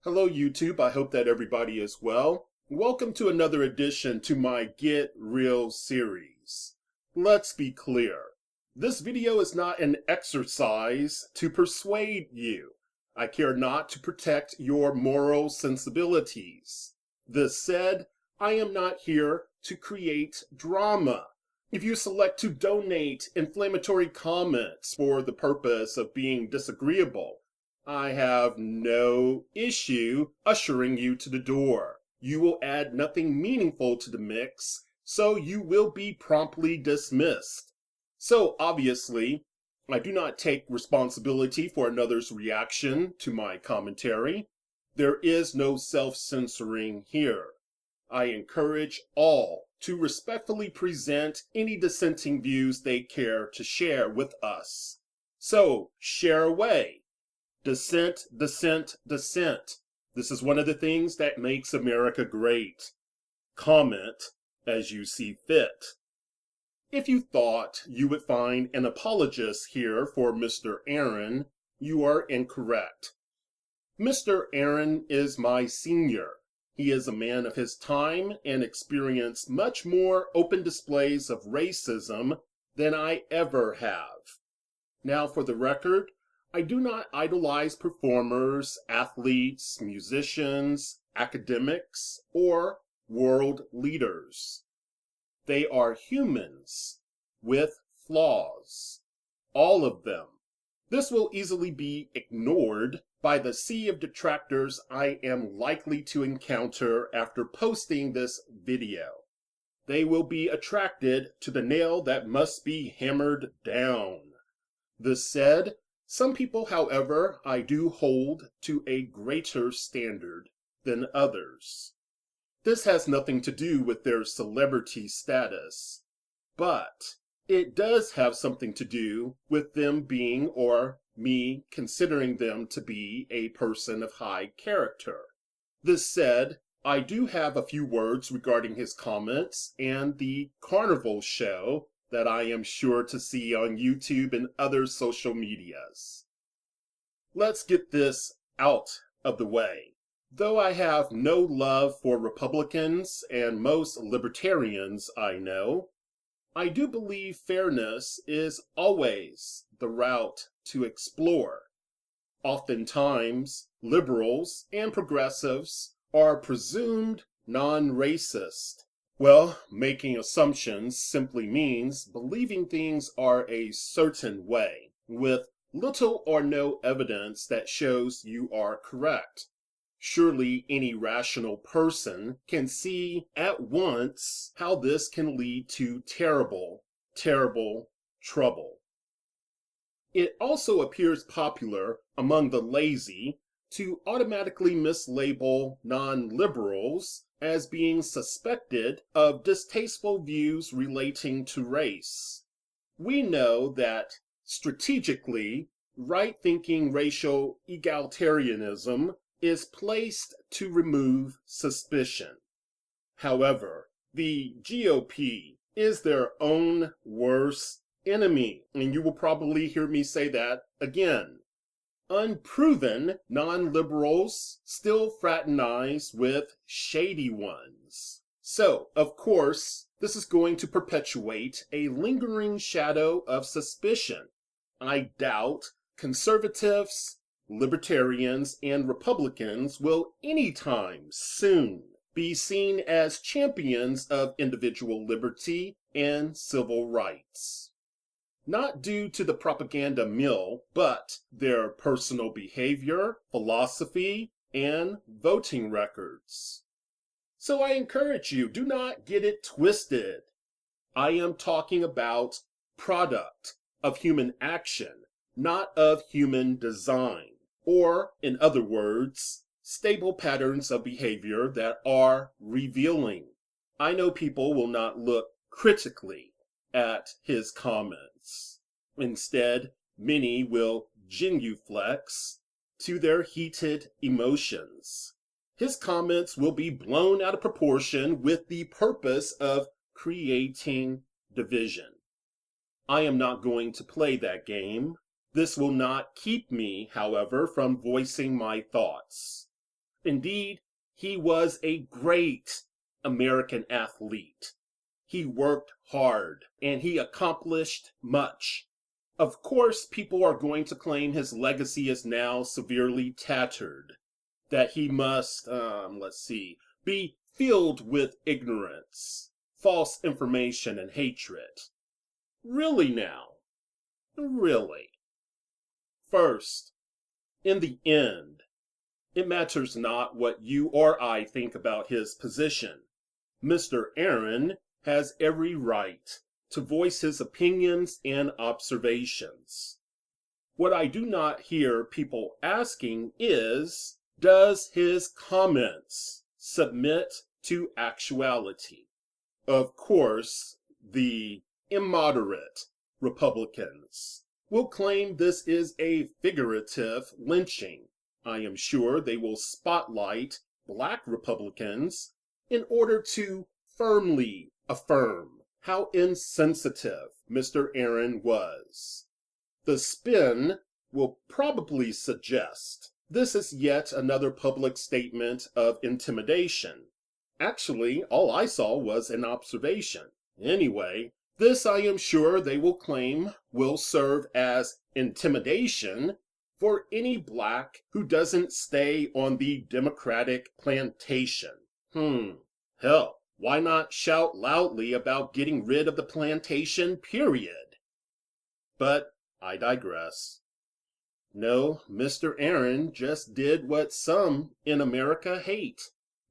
Hello, YouTube. I hope that everybody is well. Welcome to another edition to my Get Real series. Let's be clear. This video is not an exercise to persuade you. I care not to protect your moral sensibilities. This said, I am not here to create drama. If you select to donate inflammatory comments for the purpose of being disagreeable, I have no issue ushering you to the door. You will add nothing meaningful to the mix, so you will be promptly dismissed. So obviously, I do not take responsibility for another's reaction to my commentary. There is no self-censoring here. I encourage all to respectfully present any dissenting views they care to share with us. So share away. Dissent, dissent, dissent. This is one of the things that makes America great. Comment as you see fit. If you thought you would find an apologist here for Mr. Aaron, you are incorrect. Mr. Aaron is my senior. He is a man of his time and experienced much more open displays of racism than I ever have. Now, for the record, I do not idolize performers, athletes, musicians, academics, or world leaders. They are humans with flaws, all of them. This will easily be ignored by the sea of detractors I am likely to encounter after posting this video. They will be attracted to the nail that must be hammered down. This said, some people, however, I do hold to a greater standard than others. This has nothing to do with their celebrity status, but it does have something to do with them being, or me considering them to be, a person of high character. This said, I do have a few words regarding his comments and the carnival show that I am sure to see on YouTube and other social medias. Let's get this out of the way. Though I have no love for Republicans and most libertarians I know, I do believe fairness is always the route to explore. Oftentimes, liberals and progressives are presumed non-racist. Well, making assumptions simply means believing things are a certain way, with little or no evidence that shows you are correct. Surely any rational person can see at once how this can lead to terrible, terrible trouble. It also appears popular among the lazy to automatically mislabel non-liberals as being suspected of distasteful views relating to race. We know that strategically, right-thinking racial egalitarianism is placed to remove suspicion. However, the GOP is their own worst enemy, and you will probably hear me say that again. Unproven non-liberals still fraternize with shady ones. So, of course, this is going to perpetuate a lingering shadow of suspicion. I doubt conservatives, libertarians, and Republicans will anytime soon be seen as champions of individual liberty and civil rights. Not due to the propaganda mill, but their personal behavior, philosophy, and voting records. So I encourage you, do not get it twisted. I am talking about product of human action, not of human design, or, in other words, stable patterns of behavior that are revealing. I know people will not look critically at his comments. Instead, many will genuflex to their heated emotions. His comments will be blown out of proportion with the purpose of creating division. I am not going to play that game. This will not keep me, however, from voicing my thoughts. Indeed, he was a great American athlete. He worked hard and he accomplished much. Of course, people are going to claim his legacy is now severely tattered, that he must, be filled with ignorance, false information, and hatred. Really now? Really? First, in the end, it matters not what you or I think about his position. Mr. Aaron has every right to voice his opinions and observations. What I do not hear people asking is, does his comments submit to actuality? Of course, the immoderate Republicans will claim this is a figurative lynching. I am sure they will spotlight black Republicans in order to firmly affirm how insensitive Mr. Aaron was. The spin will probably suggest this is yet another public statement of intimidation. Actually, all I saw was an observation. Anyway, this I am sure they will claim will serve as intimidation for any black who doesn't stay on the Democratic plantation. Hell, why not shout loudly about getting rid of the plantation, period? But I digress. No, Mr. Aaron just did what some in America hate.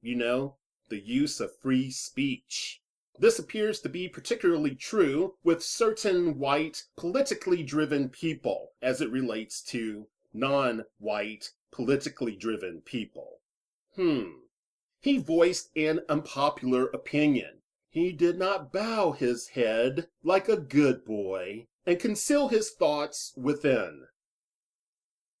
You know, the use of free speech. This appears to be particularly true with certain white, politically driven people as it relates to non-white, politically driven people. He voiced an unpopular opinion. He did not bow his head like a good boy and conceal his thoughts within.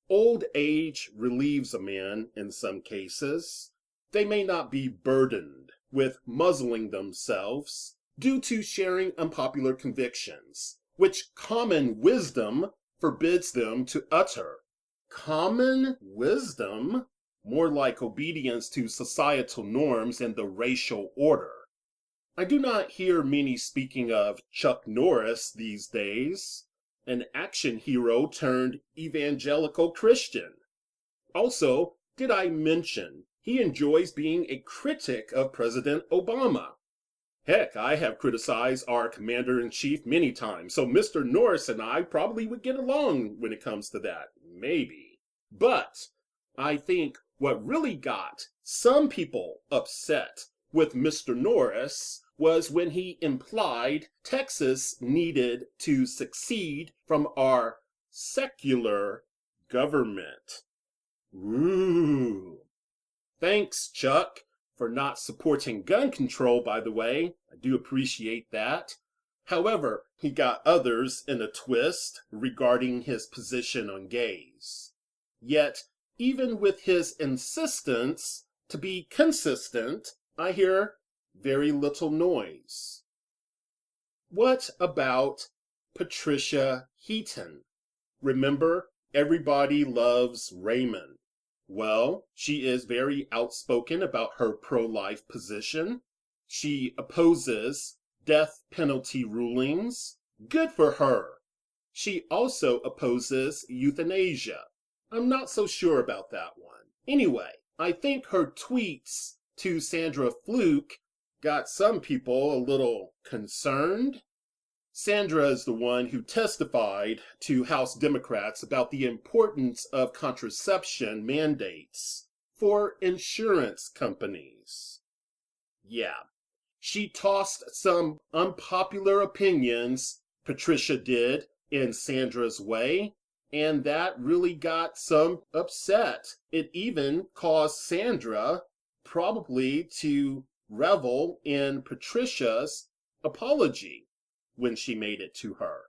Old age relieves a man in some cases. They may not be burdened with muzzling themselves due to sharing unpopular convictions, which common wisdom forbids them to utter. Common wisdom? More like obedience to societal norms and the racial order. I do not hear many speaking of Chuck Norris these days, an action hero turned evangelical Christian. Also, did I mention he enjoys being a critic of President Obama? Heck, I have criticized our commander-in-chief many times, so Mr. Norris and I probably would get along when it comes to that. Maybe. But I think what really got some people upset with Mr. Norris was when he implied Texas needed to secede from our secular government. Ooh. Thanks, Chuck, for not supporting gun control, by the way. I do appreciate that. However, he got others in a twist regarding his position on gays. Yet, even with his insistence to be consistent, I hear very little noise. What about Patricia Heaton? Remember, everybody loves Raymond. Well, she is very outspoken about her pro-life position. She opposes death penalty rulings. Good for her. She also opposes euthanasia. I'm not so sure about that one. Anyway, I think her tweets to Sandra Fluke got some people a little concerned. Sandra is the one who testified to House Democrats about the importance of contraception mandates for insurance companies. Yeah, she tossed some unpopular opinions, Patricia did, in Sandra's way, and that really got some upset. It even caused Sandra probably to revel in Patricia's apology when she made it to her.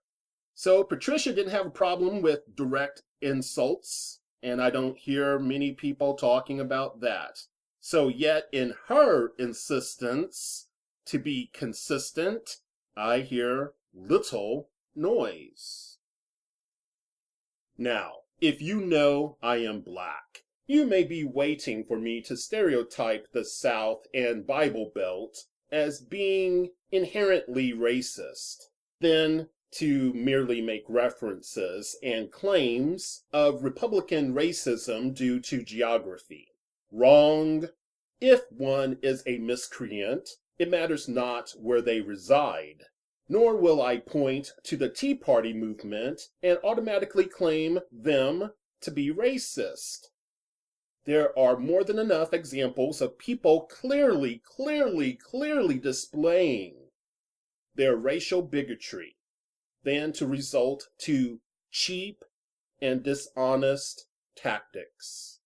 So Patricia didn't have a problem with direct insults, and I don't hear many people talking about that. So yet in her insistence to be consistent, I hear little noise. Now, if you know I am black, You may be waiting for me to stereotype the South and Bible Belt as being inherently racist, then to merely make references and claims of Republican racism due to geography. Wrong. If one is a miscreant, it matters not where they reside. Nor will I point to the Tea Party movement and automatically claim them to be racist. There are more than enough examples of people clearly displaying their racial bigotry than to result to cheap and dishonest tactics.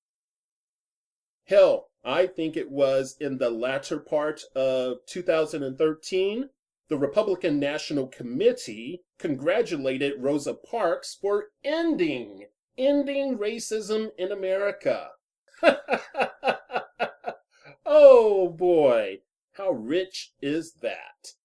Hell, I think it was in the latter part of 2013, the Republican National Committee congratulated Rosa Parks for ending racism in America. Oh boy, how rich is that?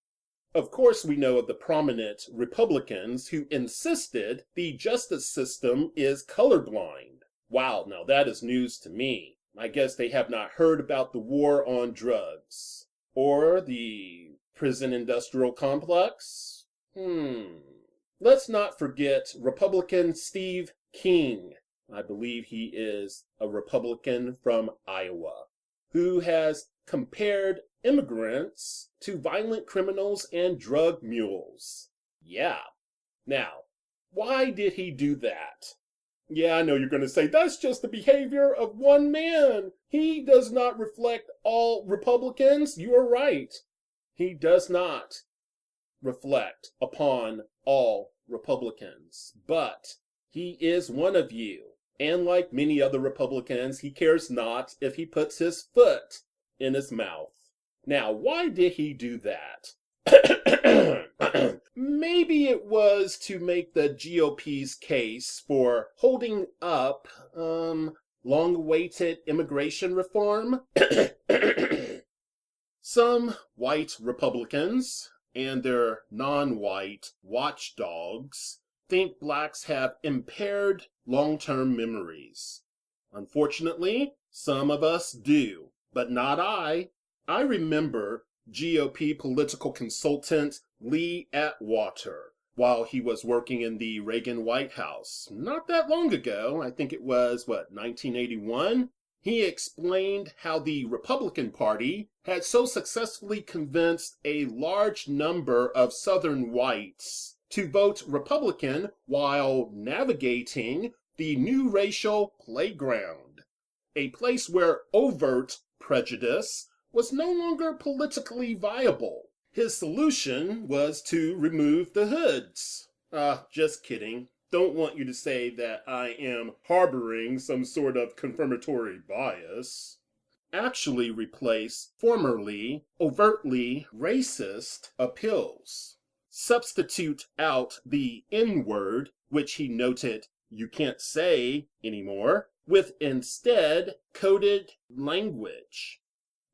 Of course, we know of the prominent Republicans who insisted the justice system is colorblind. Wow, now that is news to me. I guess they have not heard about the war on drugs. Or the prison industrial complex? Let's not forget Republican Steve King. I believe he is a Republican from Iowa, who has compared immigrants to violent criminals and drug mules. Yeah. Now, why did he do that? Yeah, I know you're going to say, that's just the behavior of one man. He does not reflect all Republicans. You are right. He does not reflect upon all Republicans. But he is one of you. And like many other Republicans, he cares not if he puts his foot in his mouth. Now, why did he do that? Maybe it was to make the GOP's case for holding up long-awaited immigration reform. Some white Republicans and their non-white watchdogs think blacks have impaired long-term memories. Unfortunately, some of us do, but not I. I remember GOP political consultant Lee Atwater while he was working in the Reagan White House. Not that long ago, I think it was, 1981? He explained how the Republican Party had so successfully convinced a large number of Southern whites to vote Republican while navigating the new racial playground, a place where overt prejudice was no longer politically viable. His solution was to remove the hoods. Just kidding. Don't want you to say that I am harboring some sort of confirmatory bias. Actually replace formerly overtly racist appeals. Substitute out the N-word, which he noted you can't say anymore, with instead coded language.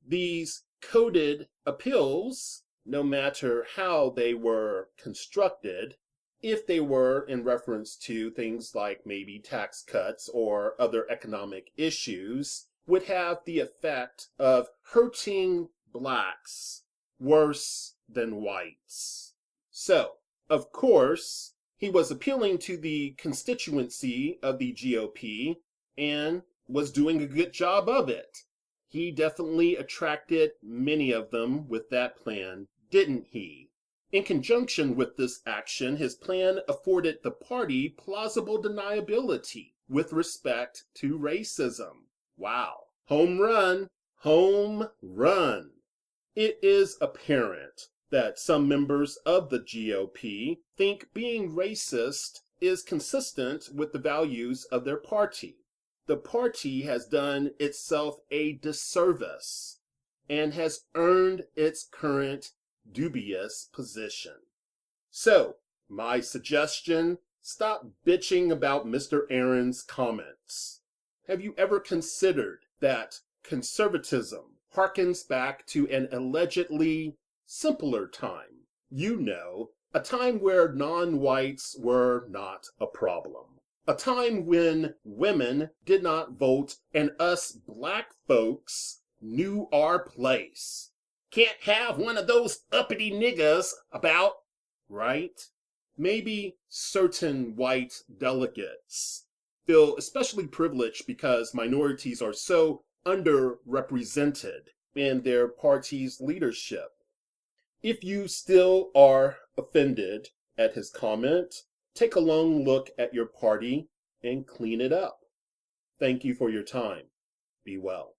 These coded appeals, no matter how they were constructed, if they were in reference to things like maybe tax cuts or other economic issues, would have the effect of hurting blacks worse than whites. So, of course, he was appealing to the constituency of the GOP and was doing a good job of it. He definitely attracted many of them with that plan, didn't he? In conjunction with this action, his plan afforded the party plausible deniability with respect to racism. Wow. Home run. Home run. It is apparent that some members of the GOP think being racist is consistent with the values of their party. The party has done itself a disservice and has earned its current dubious position. So, my suggestion, stop bitching about Mr. Aaron's comments. Have you ever considered that conservatism harkens back to an allegedly simpler time? You know, a time where non-whites were not a problem. A time when women did not vote and us black folks knew our place. Can't have one of those uppity niggas about, right? Maybe certain white delegates feel especially privileged because minorities are so underrepresented in their party's leadership. If you still are offended at his comment, take a long look at your party and clean it up. Thank you for your time. Be well.